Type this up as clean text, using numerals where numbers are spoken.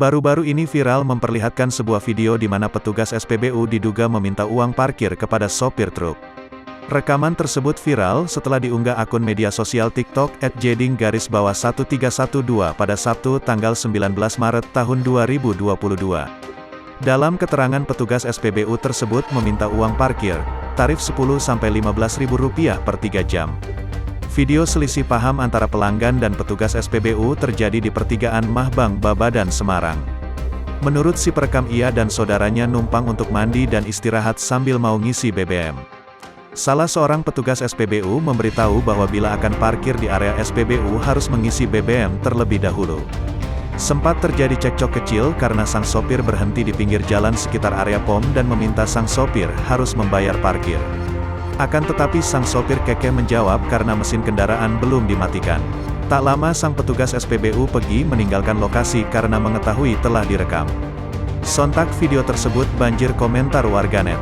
Baru-baru ini viral memperlihatkan sebuah video di mana petugas SPBU diduga meminta uang parkir kepada sopir truk. Rekaman tersebut viral setelah diunggah akun media sosial TikTok @jeding_1312 pada Sabtu tanggal 19 Maret tahun 2022. Dalam keterangan petugas SPBU tersebut meminta uang parkir, tarif Rp10-Rp15.000 per 3 jam. Video selisih paham antara pelanggan dan petugas SPBU terjadi di pertigaan Mahbang Babadan Semarang. Menurut si perekam, ia dan saudaranya numpang untuk mandi dan istirahat sambil mau ngisi BBM. Salah seorang petugas SPBU memberitahu bahwa bila akan parkir di area SPBU harus mengisi BBM terlebih dahulu. Sempat terjadi cekcok kecil karena sang sopir berhenti di pinggir jalan sekitar area POM dan meminta sang sopir harus membayar parkir. Akan tetapi sang sopir kekeh menjawab karena mesin kendaraan belum dimatikan. Tak lama sang petugas SPBU pergi meninggalkan lokasi karena mengetahui telah direkam. Sontak video tersebut banjir komentar warganet.